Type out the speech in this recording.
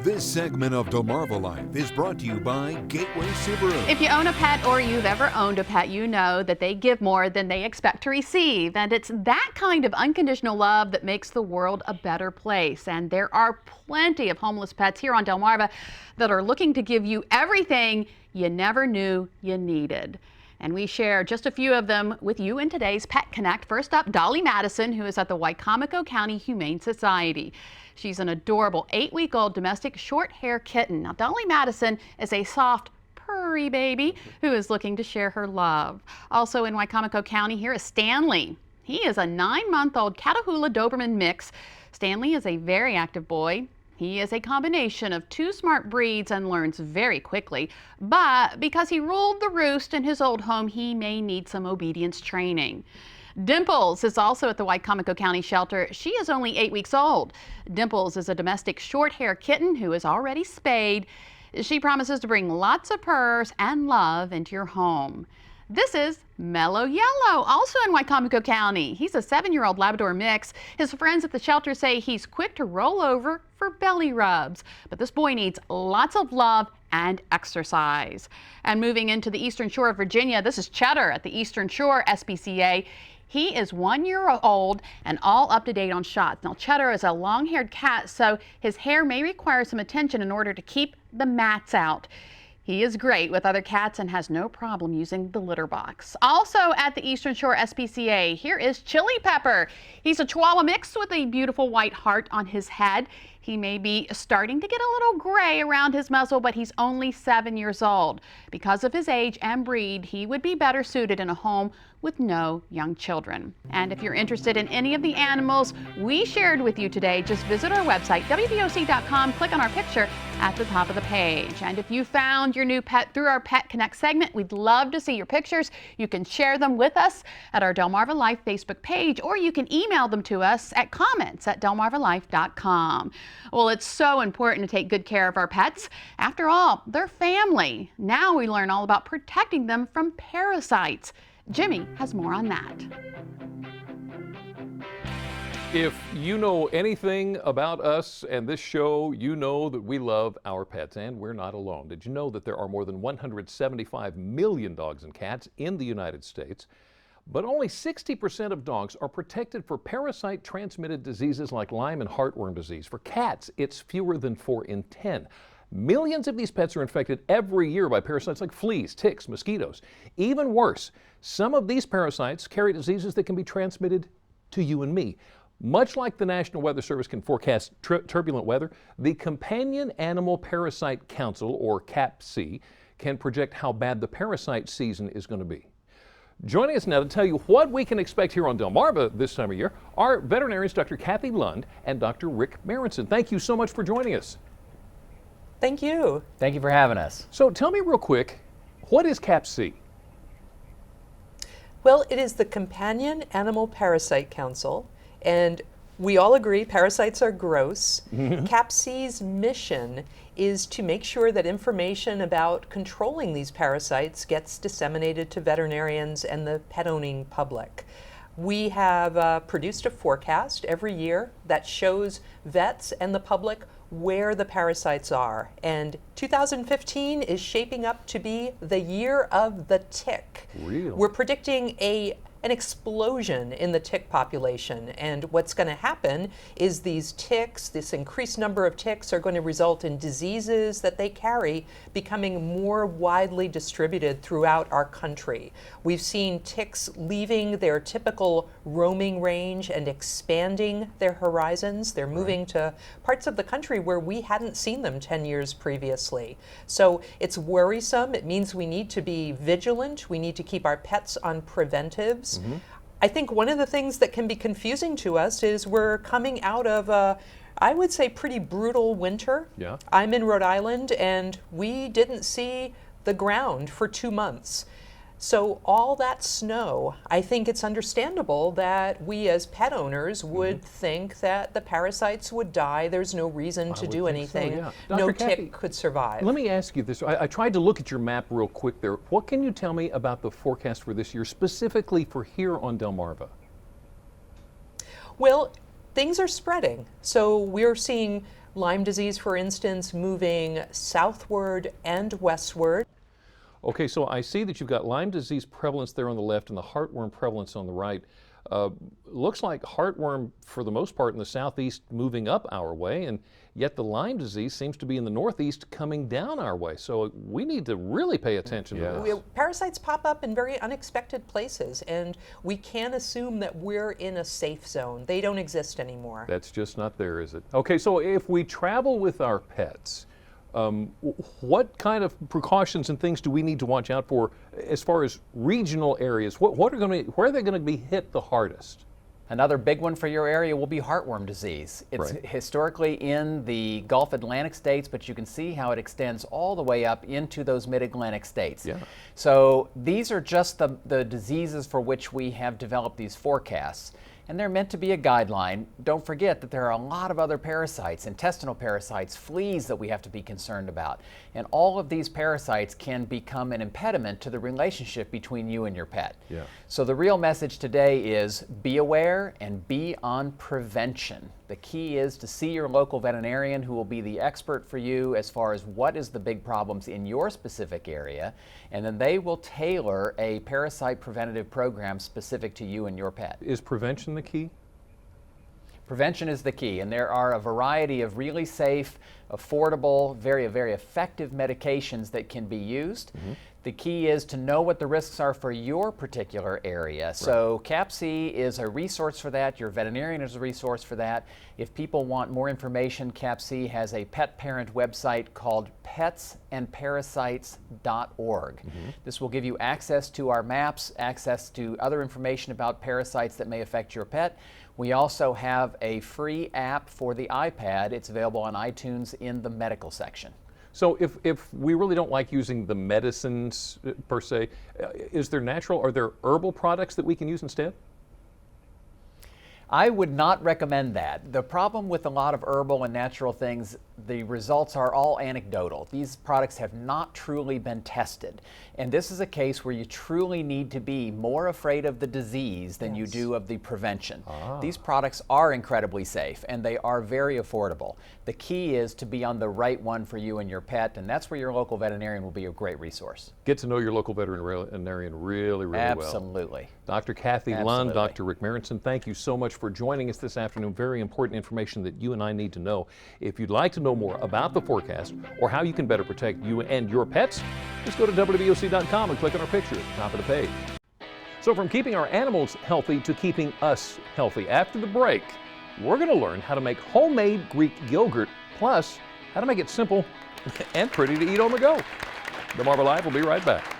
This segment of DelmarvaLife is brought to you by Gateway Subaru. If you own a pet or you've ever owned a pet, you know that they give more than they expect to receive. And it's that kind of unconditional love that makes the world a better place. And there are plenty of homeless pets here on Delmarva that are looking to give you everything you never knew you needed. And we share just a few of them with you in today's Pet Connect. First up, Dolly Madison, who is at the Wicomico County Humane Society. She's an adorable 8-week-old domestic short-hair kitten. Now, Dolly Madison is a soft, purry baby who is looking to share her love. Also in Wicomico County, here is Stanley. He is a 9-month-old Catahoula Doberman mix. Stanley is a very active boy. He is a combination of 2 smart breeds and learns very quickly, but because he ruled the roost in his old home, he may need some obedience training. Dimples is also at the Wicomico County shelter. She is only 8 weeks old. Dimples is a domestic short-hair kitten who is already spayed. She promises to bring lots of purrs and love into your home. This is Mellow Yellow, also in Wicomico County. He's a 7-year-old Labrador mix. His friends at the shelter say he's quick to roll over for belly rubs. But this boy needs lots of love and exercise. And moving into the Eastern Shore of Virginia, this is Cheddar at the Eastern Shore SPCA. He is 1 year old and all up to date on shots. Now, Cheddar is a long-haired cat, so his hair may require some attention in order to keep the mats out. He is great with other cats and has no problem using the litter box. Also at the Eastern Shore SPCA, here is Chili Pepper. He's a Chihuahua mix with a beautiful white heart on his head. He may be starting to get a little gray around his muzzle, but he's only 7 years old. Because of his age and breed, he would be better suited in a home with no young children. And if you're interested in any of the animals we shared with you today, just visit our website, WVOC.com, click on our picture at the top of the page. And if you found your new pet through our Pet Connect segment, we'd love to see your pictures. You can share them with us at our DelmarvaLife Facebook page, or you can email them to us at comments@DelmarvaLife.com. Well, it's so important to take good care of our pets. After all, they're family. Now we learn all about protecting them from parasites. Jimmy has more on that. If you know anything about us and this show, you know that we love our pets, and we're not alone. Did you know that there are more than 175 million dogs and cats in the United States? But only 60% of dogs are protected for parasite-transmitted diseases like Lyme and heartworm disease. For cats, it's fewer than 4 in 10. Millions of these pets are infected every year by parasites like fleas, ticks, mosquitoes. Even worse, some of these parasites carry diseases that can be transmitted to you and me. Much like the National Weather Service can forecast turbulent weather, the Companion Animal Parasite Council, or CAPC, can project how bad the parasite season is going to be. Joining us now to tell you what we can expect here on Delmarva this time of year are veterinarians Dr. Kathy Lund and Dr. Rick Marinson. Thank you so much for joining us. Thank you. Thank you for having us. So tell me real quick, what is CAPC? Well, it is the Companion Animal Parasite Council, and we all agree parasites are gross. CAPC's mission is to make sure that information about controlling these parasites gets disseminated to veterinarians and the pet-owning public. We have produced a forecast every year that shows vets and the public where the parasites are. And 2015 is shaping up to be the year of the tick. Really? We're predicting an explosion in the tick population, and what's going to happen is these ticks, this increased number of ticks, are going to result in diseases that they carry becoming more widely distributed throughout our country. We've seen ticks leaving their typical roaming range and expanding their horizons. They're moving to parts of the country where we hadn't seen them 10 years previously. So it's worrisome. It means we need to be vigilant. We need to keep our pets on preventives. I think one of the things that can be confusing to us is we're coming out of a, I would say, pretty brutal winter. Yeah. I'm in Rhode Island, and we didn't see the ground for 2 months. So all that snow, I think it's understandable that we as pet owners would think that the parasites would die. There's no reason to do anything. So, yeah. No Dr. Kathy, tick could survive. Let me ask you this. I tried to look at your map real quick there. What can you tell me about the forecast for this year, specifically for here on Delmarva? Well, things are spreading. So we're seeing Lyme disease, for instance, moving southward and westward. Okay, so I see that you've got Lyme disease prevalence there on the left and the heartworm prevalence on the right. Looks like heartworm, for the most part, in the southeast moving up our way, and yet the Lyme disease seems to be in the northeast coming down our way. So we need to really pay attention to this. Parasites pop up in very unexpected places, and we can't assume that we're in a safe zone. They don't exist anymore. That's just not there, is it? Okay, so if we travel with our pets, what kind of precautions and things do we need to watch out for as far as regional areas? Where are they going to be hit the hardest? Another big one for your area will be heartworm disease. It's historically in the Gulf Atlantic states, but you can see how it extends all the way up into those mid-Atlantic states. Yeah. So these are just the diseases for which we have developed these forecasts. And they're meant to be a guideline. Don't forget that there are a lot of other parasites, intestinal parasites, fleas that we have to be concerned about. And all of these parasites can become an impediment to the relationship between you and your pet. Yeah. So the real message today is be aware and be on prevention. The key is to see your local veterinarian who will be the expert for you as far as what is the big problems in your specific area, and then they will tailor a parasite preventative program specific to you and your pet. Is prevention the key? Prevention is the key, and there are a variety of really safe, affordable, very effective medications that can be used. The key is to know what the risks are for your particular area. So CAPC is a resource for that. Your veterinarian is a resource for that. If people want more information, CAPC has a pet parent website called petsandparasites.org. This will give you access to our maps, access to other information about parasites that may affect your pet. We also have a free app for the iPad. It's available on iTunes in the medical section. So if we really don't like using the medicines per se, are there herbal products that we can use instead? I would not recommend that. The problem with a lot of herbal and natural things, the results are all anecdotal. These products have not truly been tested. And this is a case where you truly need to be more afraid of the disease than you do of the prevention. These products are incredibly safe and they are very affordable. The key is to be on the right one for you and your pet, and that's where your local veterinarian will be a great resource. Get to know your local veterinarian really well. Absolutely. Dr. Kathy Lund, Dr. Rick Marenson, thank you so much for joining us this afternoon. Very important information that you and I need to know. If you'd like to know more about the forecast or how you can better protect you and your pets, just go to WVOC.com and click on our picture at the top of the page. So from keeping our animals healthy to keeping us healthy, after the break, we're going to learn how to make homemade Greek yogurt, plus how to make it simple and pretty to eat on the go. DelmarvaLife will be right back.